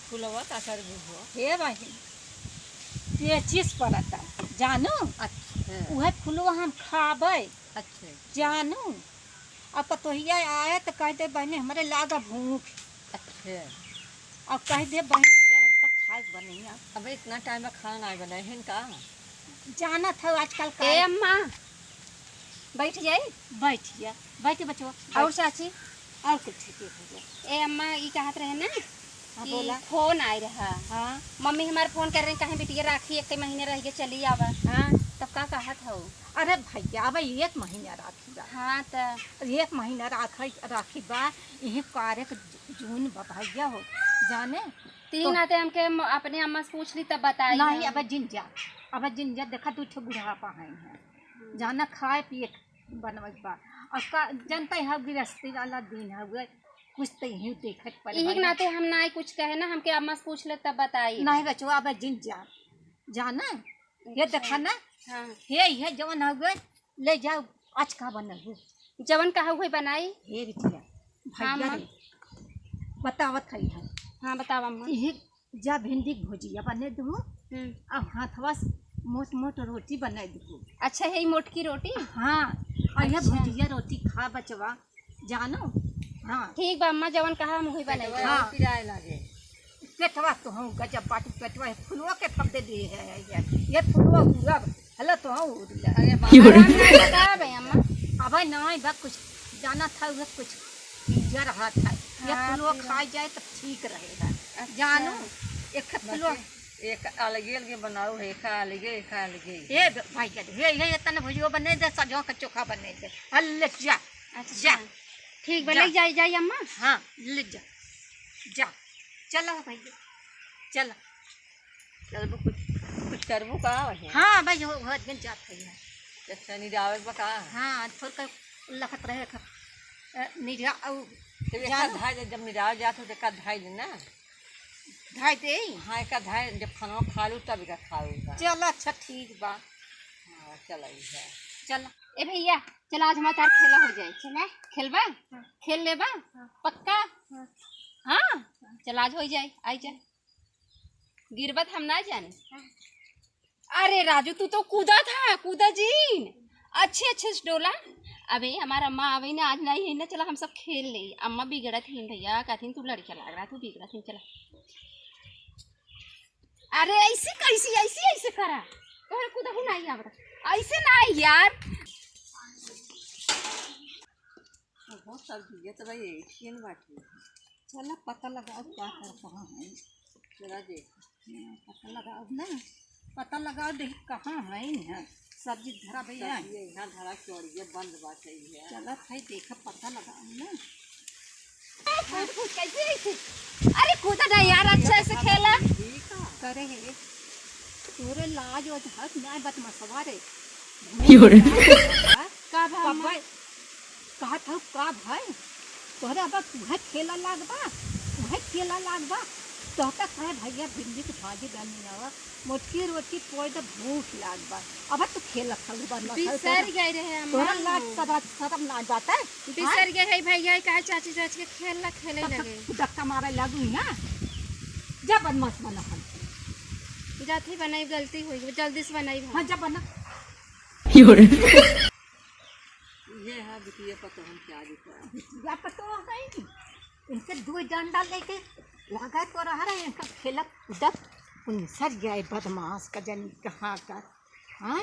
फुलवा का कर बुझो हे बहन पेचिस पड़ता जानू। अच्छा वह फुलवा हम खाबे अच्छा जानू। अब पतोहिया आए तो कह दे बहनी हमारे लागा भूख। अच्छा अब कह दे बहनी देर तक खाए बनिया। अब इतना टाइम में खाना नहीं बनाए हैं का जाना था आजकल का। ए अम्मा बैठ जाई। बैठिया बैठे बचवा और चाची और कुछ ठीक हो जाए। ए अम्मा ये कहत रहे ना हाँ कि बोला। फोन आए रहा। हाँ मम्मी हमारे फोन कर रहे कहीं बिटिया राखी एक महीने रह के चली आवा। हाँ तब का कहत हो। अरे भैया अब 1 महीना राखी बा। हाँ तो 1 महीना राखी बा। यही कार्य जून बा भैया हो जाने। तीन आते हमके अपने अम्मा से पूछ ली तब बताई। नहीं अब जिंजा देखा तू ठे बुढ़ापा है जाना खाए पिए बनवत बा। और का जनता है गृहस्थी वाला दिन है कुछ तो यही देखत पड़े। यही नाते हम ना कुछ कहे ना हमके अम्मा से पूछ ले तब बताई। नहीं बचवा अब जिंजा जाना ये देखा ना। हाँ ये जवन हुए ले जाओ आज का बनल जवन कहा हुई बनाई। हे रिटिया हाँ, भैया माँ। रे, बतावत है हाँ बताओ अम्मा। ये जा भिंडी के भुजिया बने दू अब हाथवा से मोट मोट रोटी बना दू। अच्छा है मोटकी रोटी। हाँ और ये अच्छा। भुजिया रोटी खा बचवा जानो। हाँ ठीक बा अम्मा जवन कहा हम वही बनाई। हाँ। किराए लागे पेटवा तो हूँ गजब बाटी पेटवा फुलवा के फब्दे दिए है ये फुलवा पूरा हला तो हूँ बता भाई अम्मा। अब नहीं बा कुछ जाना था वह कुछ पीजा रहा था। ये हाँ, फुलवा फिर- खाई जाए तो ठीक रहेगा अच्छा। जानू। एक फुलवा एक अलगे अलगे बनाओ है का अलगे ये भाई के ये तने भुजिया बने दे सजो का चोखा बने दे हल्ले जा अच्छा जा। ठीक बा जा। ले जाई जाई अम्मा। हाँ ले जा जा चलो भैया चलो। चल कुछ करबू का है हाँ भाई हो दिन जात है। अच्छा निरावे बका हाँ थोड़ा लखत रहे निरा तो एक धाय जब निराव जात हो तो का धाय ना ढाई दे। हाँ का धाय जब खाना खा लू तब का खाऊगा चलो अच्छा ठीक बा हाँ चल है चलो। ए भैया चल आज हमारा तार खेला हो जाए। चला खेलबा खेल लेबा पक्का। हाँ चल आज हो जाए आई जा गिरबत हम ना जाने। अरे राजू तू तो कूदा जीन अच्छे से डोला। अबे हमारा अम्मा अभी ना आज नहीं है ना। चला हम सब खेल ले। अम्मा बिगड़त थी भैया कहती तू लड़का लग रहा तू बिगड़त थी। चला अरे ऐसे कैसी ऐसे करा तोहरा कूदा ही नहीं आवता ऐसे ना यार। बहुत सब ये तो भाई एशियन बाटी चलो पता लगाओ क्या कर कहाँ है। जरा देख पता लगाओ ना पता लगाओ देख कहाँ है ना सब्जी धरा भैया। ये यहाँ धरा चौड़िए बंद बात है चलो भाई देखा पता लगाओ ना। कैसे ऐसे अरे कूदा ना यार अच्छा से खेला ठीक है करे है तोरे लाज और हक ना बत मसवारे का भाई कहा था का भाई तोहरा अब तुहे खेला लागबा तो कहे भैया भिंडी की भाजी डालने लगा मोटकी रोटी पोई तो भूख लागबा। अब तो खेल बिसर गए रहे तोरा अम्मा। लाज शरम ना जाता है। बिसर गए है भैया कहे चाची चाची के खेले लगे धक्का मारे लगू ना जब बदमाश बना हम जाती बनाई गलती हुई जल्दी से बनाई। हाँ जब बना ये है बिटिया पता हम क्या दिखा या पतो है इनके 2 डंडा लेके लगा तो रहा है इनका खेला उधर सर गए बदमाश का जन कहाँ का। हाँ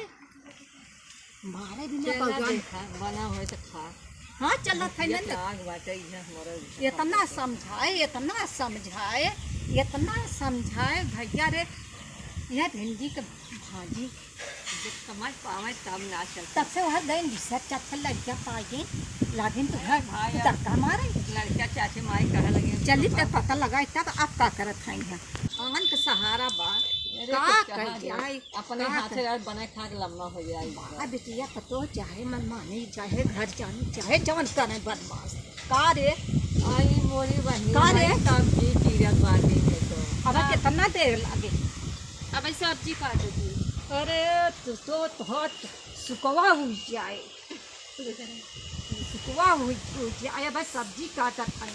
मारे भी नहीं भगवान बना हो तो खा। हाँ चलो थे ये तो आग बाटे है हमारा इतना समझाए भैया रे यह भिंडी के भाजी जब समझ पावे तब ना चल तब से वह गए बिसर चल लड़किया पाए लागिन तो घर धक्का मारे लड़का चाची माई कहे लगे चली तब पता लगाए तब आप का करत हैं आंगन के सहारा बा का कर जाए अपने हाथ यार बना खा के लम्बा हो जाए आ बिटिया पतो चाहे मन माने चाहे घर जाने चाहे जवन करे बदमाश का रे आई मोरी बहनी का रे? सब्जी चीरत बाटी है तो अब कितना देर लागे। अब सब्जी काट दी। अरे तो बहुत सुकवा हुई जाए सुकवा हुई जाए बस सब्जी काटत है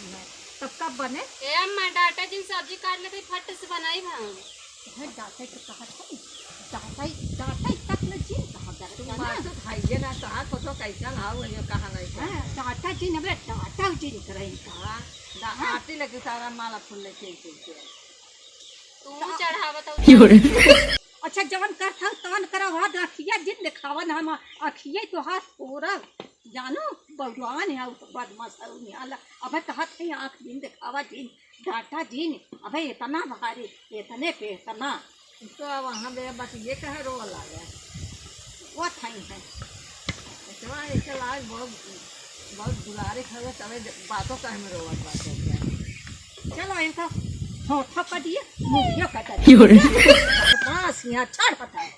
तब कब बने। ए अम्मा डाटा जिन सब्जी काट लेते फट से बनाई भाव है डाटा तो कहा था डाटा तक न जी कहा तुम डाटा मार तो खाइए ना कहाँ को तो कैसा ना हो ये कहाँ नहीं था हां डाटा जी ने डाटा जी करें का हाँ आती लगी सारा माला फूल लेके चलते तू चढ़ावा तो अच्छा जवन कर था तवन करा हाथ अखिया जिन दिखावा ना हम अखिया तो हाथ पूरा जानो भगवान है बदमाश है निहाला अबे कहत है आँख जिन दिखावा जिन डाटा जिन अबे इतना भारी इतने पे इतना तो वहाँ बे बस ये कह रो लगा वो थाई है इतना ऐसा लाज बहुत बहुत बुलारे खबर तबे बातों का हमें रोवत बात चलो इनका होठा का दिए मुझे कटा दिए बस यहाँ छाड़ पता है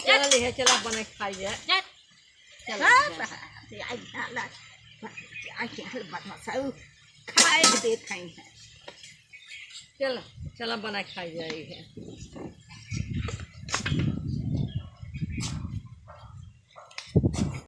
चल ये चला बने खाइए चल आई नाला आई बदमाश है खाए दे थाई है चलो चला बना खाई जाए